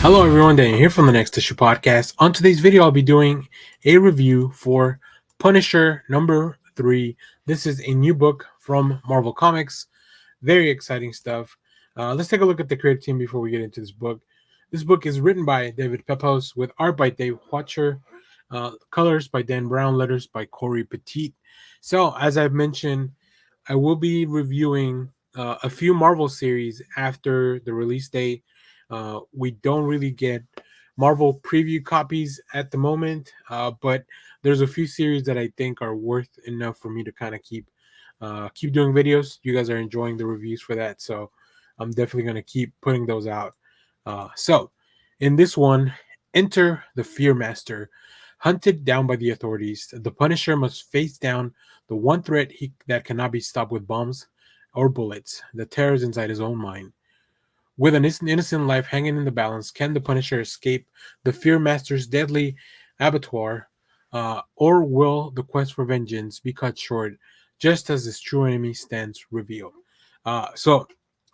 Hello everyone, Daniel here from the Next Issue Podcast. On today's video, I'll be doing a review for Punisher number 3. This is a new book from Marvel Comics. Very exciting stuff. Let's take a look at the creative team before we get into this book. This book is written by David Pepose with art by Dave Wachter, colors by Dan Brown, letters by Cory Petit. So, as I've mentioned, I will be reviewing a few Marvel series after the release date. We don't really get Marvel preview copies at the moment, but there's a few series that I think are worth enough for me to kind of keep doing videos. You guys are enjoying the reviews for that, so I'm definitely going to keep putting those out. So, in this one, enter the FEARMASTER. Hunted down by the authorities, the Punisher must face down the one threat that cannot be stopped with bombs or bullets, the terrors inside his own mind. With an innocent life hanging in the balance, can the Punisher escape the Fearmaster's deadly abattoir, or will the quest for vengeance be cut short just as his true enemy stands revealed? So,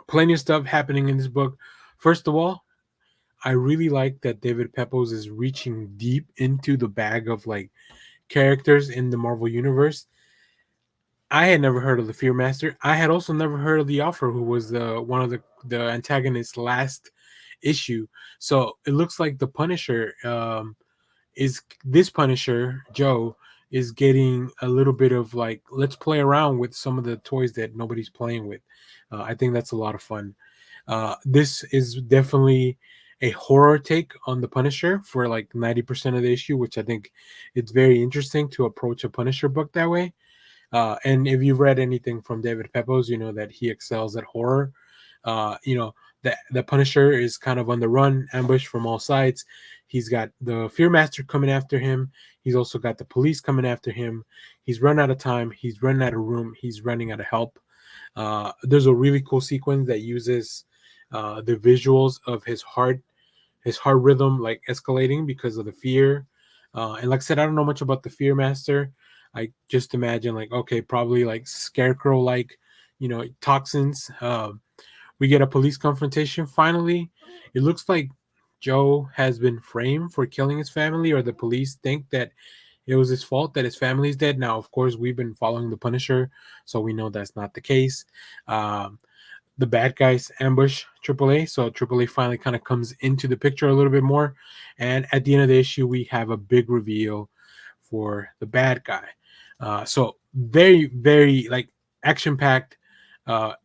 plenty of stuff happening in this book. First of all, I really like that David Pepose is reaching deep into the bag of like characters in the Marvel universe. I had never heard of the Fearmaster. I had also never heard of the Offer, who was one of the antagonists last issue. So it looks like the Punisher is this Punisher Joe is getting a little bit of like, let's play around with some of the toys that nobody's playing with. I think that's a lot of fun. This is definitely a horror take on the Punisher for like 90% of the issue, which I think it's very interesting to approach a Punisher book that way. And if you've read anything from David Pepose, you know that he excels at horror. The Punisher is kind of on the run, ambushed from all sides. He's got the Fearmaster coming after him. He's also got the police coming after him. He's run out of time. He's running out of room. He's running out of help. There's a really cool sequence that uses the visuals of his heart rhythm like escalating because of the fear. And like I said, I don't know much about the Fearmaster. I just imagine like, okay, probably like scarecrow like, toxins. We get a police confrontation finally. It looks like Joe has been framed for killing his family, or the police think that it was his fault that his family's dead. Now, of course, we've been following the Punisher, so we know that's not the case. Um, the bad guys ambush AAA, so AAA finally kind of comes into the picture a little bit more. And at the end of the issue, we have a big reveal for the bad guy. So very, very like action packed,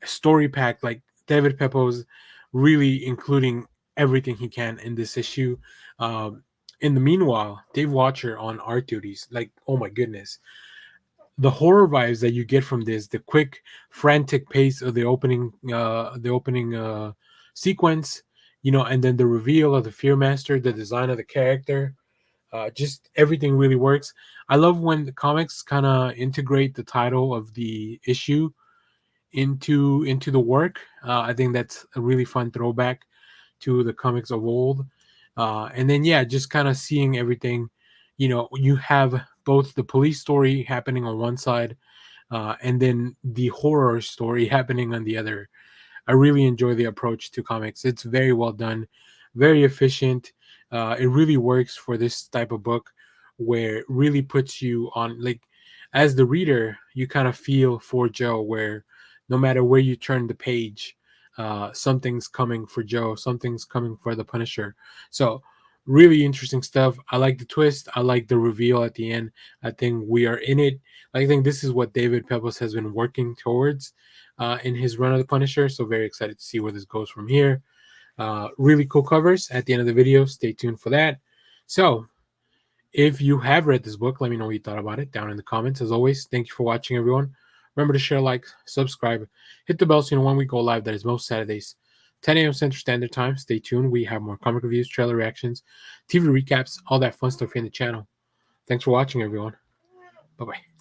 story packed. Like David Pepose really including everything he can in this issue. Um, in the meanwhile, Dave Watcher on art duties. Like, oh my goodness, the horror vibes that you get from this, the quick, frantic pace of the opening sequence, and then the reveal of the Fearmaster, the design of the character, just everything really works. I love when the comics kind of integrate the title of the issue into the work. I think that's a really fun throwback to the comics of old. And then yeah, just kind of seeing everything. You have both the police story happening on one side, and then the horror story happening on the other. I really enjoy the approach to comics. It's very well done, very efficient. It really works for this type of book where it really puts you on, like, as the reader, you kind of feel for Joe, where no matter where you turn the page, something's coming for Joe, something's coming for the Punisher. So, really interesting stuff. I like the twist. I like the reveal at the end. I think we are in it. I think this is what David Pepose has been working towards in his run of the Punisher. So very excited to see where this goes from here. Really cool covers at the end of the video. Stay tuned for that. So if you have read this book, let me know what you thought about it down in the comments. As always, thank you for watching, everyone. Remember to share, like, subscribe, hit the bell so you know when we go live. That is most Saturdays, 10 a.m. Central Standard Time. Stay tuned. We have more comic reviews, trailer reactions, TV recaps, all that fun stuff here in the channel. Thanks for watching, everyone. Bye-bye.